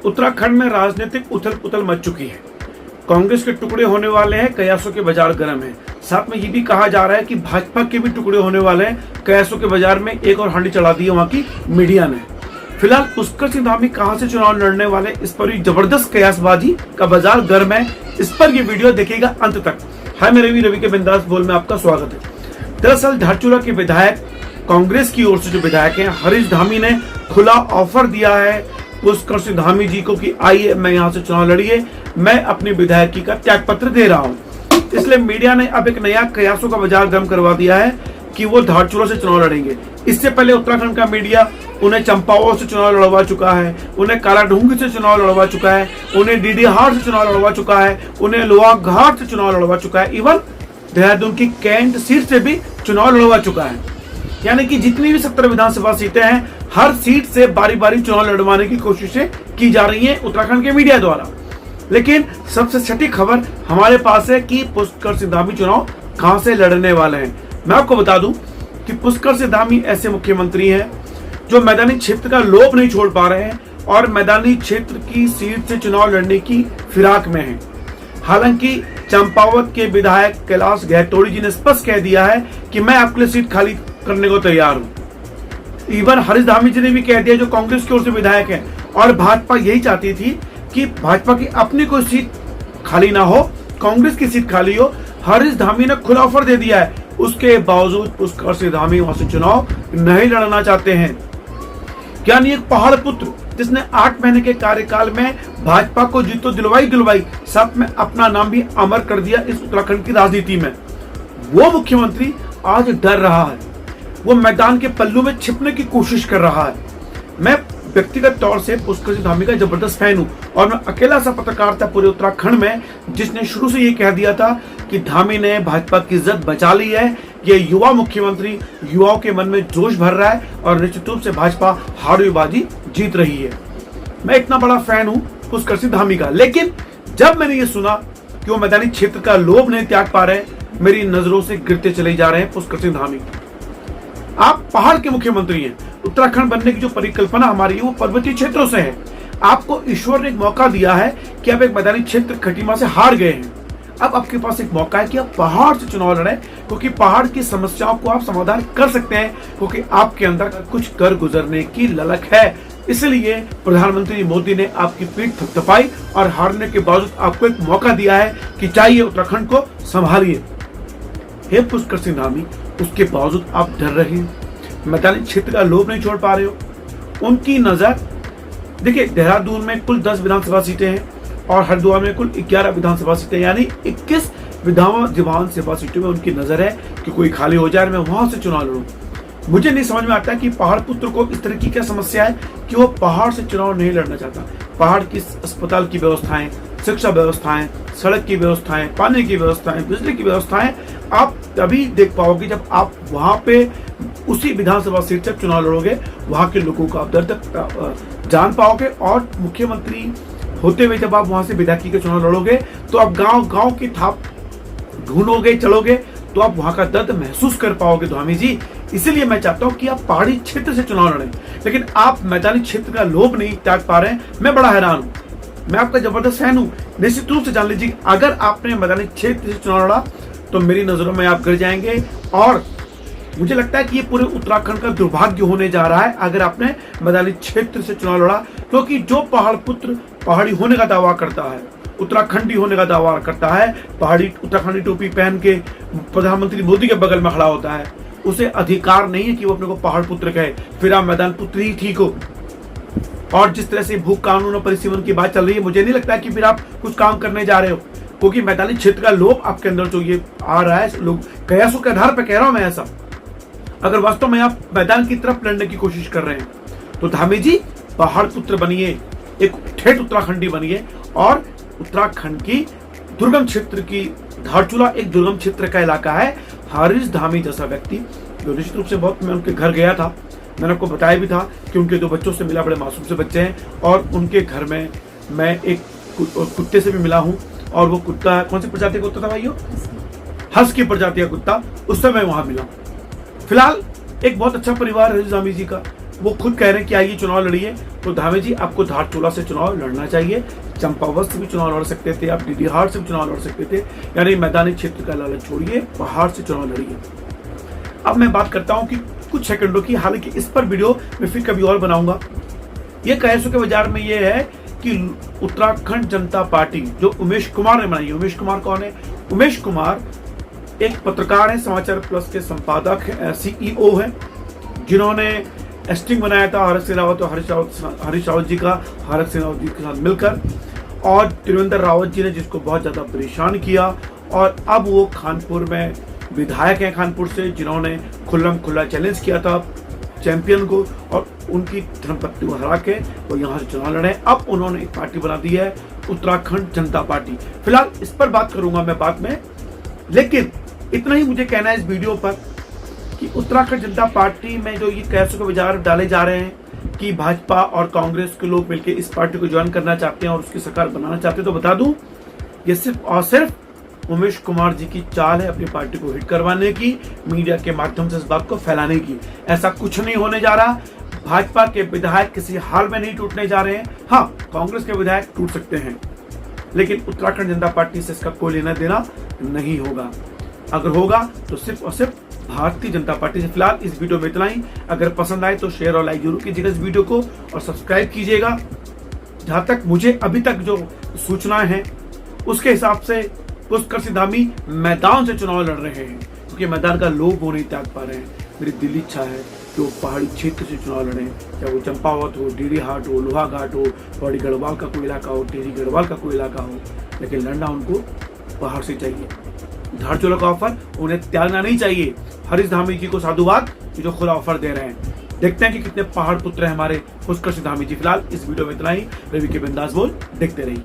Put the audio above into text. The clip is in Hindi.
उत्तराखंड में राजनीतिक उथल पुथल मच चुकी है। कांग्रेस के टुकड़े होने वाले हैं, कयासों के बाजार गर्म है। साथ में ये भी कहा जा रहा है कि भाजपा के भी टुकड़े होने वाले हैं। कयासों के बाजार में एक और हांडी चढ़ा दी है वहां की मीडिया ने। फिलहाल पुष्कर सिंह धामी कहां से चुनाव लड़ने वाले, इस पर भी जबरदस्त कयासबाजी का बाजार गर्म है। इस पर ये वीडियो देखिएगा अंत तक। हाय, मैं रवि के बिंदास बोल में आपका स्वागत है। दरअसल धारचूला के विधायक, कांग्रेस की ओर से जो विधायक हैं, हरीश धामी ने खुला ऑफर दिया है पुष्कर सिंह धामी जी को कि आइए मैं यहाँ से चुनाव लड़िए, मैं अपनी विधायकी का त्याग पत्र दे रहा हूँ। इसलिए मीडिया ने अब एक नया कयासों का बाजार गर्म करवा दिया है कि वो धारचूला से चुनाव लड़ेंगे। इससे पहले उत्तराखंड का मीडिया उन्हें चंपावत से चुनाव लड़वा चुका है, उन्हें कालाढूंगी से चुनाव लड़वा चुका है, उन्हें डीडीहार से चुनाव लड़वा चुका है, उन्हें लोहाघाट से चुनाव लड़वा चुका है, इवन देहरादून की कैंट सीट से भी चुनाव लड़वा चुका है। यानी कि जितनी भी 17 विधानसभा सीटें हैं, हर सीट से बारी बारी चुनाव लड़वाने की कोशिशें की जा रही हैं उत्तराखंड के मीडिया द्वारा। लेकिन सबसे सटीक खबर हमारे पास है कि पुष्कर सिंह धामी चुनाव कहां से लड़ने वाले हैं। मैं आपको बता दूं कि पुष्कर सिंह धामी ऐसे मुख्यमंत्री हैं जो मैदानी क्षेत्र का लोभ नहीं छोड़ पा रहे हैं और मैदानी क्षेत्र की सीट से चुनाव लड़ने की फिराक में हैं। हालांकि चंपावत के विधायक कैलाश गहतोड़ी जी ने स्पष्ट कह दिया है कि मैं आपके लिए सीट खाली करने को तैयार हूं। इवन हरीश धामी जी ने भी कह दिया, जो कांग्रेस की ओर से विधायक हैं, और भाजपा यही चाहती थी कि भाजपा की अपनी कोई सीट खाली ना हो, कांग्रेस की सीट खाली हो। हरीश धामी ने खुला ऑफर दे दिया है। उसके बावजूद पुष्कर सिंह धामी वहां से चुनाव नहीं लड़ना चाहते हैं। क्या नहीं, एक पहाड़ पुत्र जिसने 8 महीने के कार्यकाल में भाजपा को जीत तो दिलवाई, साथ में अपना नाम भी अमर कर दिया इस उत्तराखंड की राजनीति में, वो मुख्यमंत्री आज डर रहा है। वो मैदान के पल्लू में छिपने की कोशिश कर रहा है। मैं व्यक्तिगत तौर से पुष्कर सिंह धामी का जबरदस्त फैन हूं और मैं अकेला सा पत्रकार था पूरे उत्तराखंड में जिसने शुरू से ये कह दिया था कि धामी ने भाजपा की इज्जत बचा ली है। ये युवा मुख्यमंत्री युवाओं के मन में जोश भर रहा है और निश्चित रूप से भाजपा हारबाजी जीत रही है। मैं इतना बड़ा फैन हूं पुष्कर सिंह धामी का। लेकिन जब मैंने ये सुना कि वो मैदानी क्षेत्र का लोभ नहीं त्याग पा रहे, मेरी नजरों से गिरते चले जा रहे हैं पुष्कर सिंह धामी। आप पहाड़ के मुख्यमंत्री हैं। उत्तराखंड बनने की जो परिकल्पना हमारी है वो पर्वतीय क्षेत्रों से है। आपको ईश्वर ने एक मौका दिया है कि आप एक मैदानी क्षेत्र खटीमा से हार गए हैं। अब आपके पास एक मौका है कि आप पहाड़ से चुनाव लड़ें, क्योंकि पहाड़ की समस्याओं को आप समाधान कर सकते हैं, क्योंकि आपके अंदर कुछ कर गुजरने की ललक है। इसलिए प्रधानमंत्री मोदी ने आपकी पीठ थपथपाई और हारने के बावजूद आपको एक मौका दिया है कि चाहिए उत्तराखंड को संभालिए। हे पुष्कर सिंह धामी, उसके बावजूद आप डर रहे हैं, मैदानी क्षेत्र का लोभ नहीं छोड़ पा रहे हो। उनकी नजर, देखिए, देहरादून में कुल 10 विधानसभा सीटें हैं और हरिद्वार में कुल 11 विधानसभा सीटें, यानी 21 विधानसभा सीटों में उनकी नजर है कि कोई खाली हो जाए, मैं वहां से चुनाव लड़ूं। मुझे नहीं समझ में आता कि पहाड़ पुत्र को इस तरह की क्या समस्या है कि वो पहाड़ से चुनाव नहीं लड़ना चाहता। पहाड़ की अस्पताल की व्यवस्थाएं, शिक्षा व्यवस्थाएं, सड़क की व्यवस्थाएं, पानी की व्यवस्थाएं, बिजली की व्यवस्थाएं आप तभी देख पाओगे जब आप वहां पे उसी विधानसभा सीट से चुनाव लड़ोगे, वहां के लोगों का आप दर्द जान पाओगे। और मुख्यमंत्री होते हुए जब आप वहां से विधायकी के चुनाव लड़ोगे तो आप गांव की थाप ढूंढोगे, चलोगे, तो आप वहां का दर्द महसूस कर पाओगे धामी जी। इसीलिए मैं चाहता हूं कि आप पहाड़ी क्षेत्र से चुनाव लड़ें, लेकिन आप मैदानी क्षेत्र का लोभ नहीं त्याग पा रहे हैं। मैं बड़ा हैरान हूं। मैं आपका जबरदस्त फैन हूं। निश्चित रूप से जान लीजिए, अगर आपने मैदानी क्षेत्र से चुनाव लड़ा तो मेरी नजरों में आप गिर जाएंगे। और मुझे लगता है कि ये पूरे उत्तराखंड का दुर्भाग्य होने जा रहा है अगर आपने मैदानी क्षेत्र से चुनाव लड़ा, क्योंकि जो पहाड़ पुत्र पहाड़ी होने का दावा करता है, उत्तराखंडी होने का दावा करता है, पहाड़ी उत्तराखंडी टोपी पहन के प्रधानमंत्री मोदी के बगल में खड़ा होता है, उसे अधिकार नहीं है कि वो अपने को पहाड़ पुत्र कहे। फिर आप मैदान पुत्र ही ठीक हो। और जिस तरह से भू कानून और परिसीमन की बात चल रही है, मुझे नहीं लगता कि फिर आप कुछ काम करने जा रहे हो, क्योंकि मैदानी क्षेत्र का लोभ आपके अंदर जो ये आ रहा है, लोग कयासों के आधार पर कह रहा हूं मैं ऐसा। अगर वास्तव में आप मैदान की तरफ लड़ने की कोशिश कर रहे हैं तो धामी जी पहाड़ पुत्र बनिए, एक ठेठ उत्तराखंडी बनिए। और उत्तराखंड की दुर्गम क्षेत्र की धारचूला एक दुर्गम क्षेत्र का इलाका है। हरीश धामी जैसा व्यक्ति, जो निश्चित रूप से बहुत, मैं उनके घर गया था, मैंने आपको बताया भी था कि उनके 2 बच्चों से मिला, बड़े मासूम से बच्चे हैं, और उनके घर में मैं एक कुत्ते से भी मिला हूँ। और वो कुत्ता कौन सी प्रजाति का कुत्ता था भाइयों? हंस की प्रजाति का कुत्ता, उससे मैं वहां मिला। फिलहाल एक बहुत अच्छा परिवार है हरीश धामी जी का। वो खुद कह रहे हैं कि आइए चुनाव लड़िए। तो धामी जी, आपको धारचूला से चुनाव लड़ना चाहिए, चंपावत से भी चुनाव लड़ सकते थे, आप डीडीहाट से भी चुनाव लड़ सकते थे। यानी मैदानी क्षेत्र का लालच छोड़िए, पहाड़ से चुनाव लड़िए। अब मैं बात करता हूं कि कुछ सेकंडों की, हालांकि इस पर वीडियो मैं फिर कभी और बनाऊंगा। ये कयासों के बाजार में ये है कि उत्तराखंड जनता पार्टी जो उमेश कुमार ने बनाई है। उमेश कुमार कौन है? उमेश कुमार एक पत्रकार है, समाचार प्लस के संपादक है, सीईओ है, जिन्होंने स्टिंग बनाया था हरीश सिंह रावत और हरीश रावत जी का, हरीश सिंह रावत जी के साथ मिलकर, और त्रिवेंद्र रावत जी ने जिसको बहुत ज्यादा परेशान किया। और अब वो कानपुर में विधायक हैं, कानपुर से, जिन्होंने खुल्लम खुल्ला चैलेंज किया था चैंपियन को और उनकी धर्मपत्नी को हरा के वो यहाँ से चुनाव लड़े। अब उन्होंने एक पार्टी बना दी है, उत्तराखंड जनता पार्टी। फिलहाल इस पर बात करूंगा मैं बाद में, लेकिन इतना ही मुझे कहना है इस वीडियो पर कि उत्तराखंड जनता पार्टी में जो ये कयासों के बाजार डाले जा रहे हैं कि भाजपा और कांग्रेस के लोग मिलकर इस पार्टी को ज्वाइन करना चाहते हैं और उसकी सरकार बनाना चाहते हैं, तो बता दूं ये सिर्फ और सिर्फ उमेश कुमार जी की चाल है अपनी पार्टी को हिट करवाने की, मीडिया के माध्यम से इस बात को फैलाने की। ऐसा कुछ नहीं होने जा रहा। भाजपा के विधायक किसी हाल में नहीं टूटने जा रहे हैं। हाँ, कांग्रेस के विधायक टूट सकते हैं, लेकिन उत्तराखंड जनता पार्टी से इसका कोई लेना देना नहीं होगा। अगर होगा तो सिर्फ और सिर्फ भारतीय जनता पार्टी से। फिलहाल इस वीडियो में इतना ही। अगर पसंद आए तो शेयर और लाइक जरूर कीजिएगा इस वीडियो को और सब्सक्राइब कीजिएगा। जहां तक मुझे अभी तक जो सूचनाएं हैं उसके हिसाब से पुष्कर सिंह धामी मैदान से चुनाव लड़ रहे हैं, क्योंकि मैदान का लोग वो नहीं त्याग पा रहे हैं। मेरी दिल इच्छा है कि वो पहाड़ी क्षेत्र से चुनाव लड़े, चाहे वो चंपावत हो, डीडीहाट हो, लोहाघाट हो, पौड़ी गढ़वाल का कोई इलाका हो, टिहरी गढ़वाल का कोई इलाका हो, लेकिन लड़ना उनको पहाड़ से चाहिए। धारचूला का ऑफर उन्हें त्यागना नहीं चाहिए। हरीश धामी जी को साधुवाद जो खुला ऑफर दे रहे हैं। देखते हैं कि कितने पहाड़ पुत्र हैं हमारे पुष्कर सिंह धामी जी। फिलहाल इस वीडियो में इतना ही। रवि के बिंदास बोल देखते रहिए।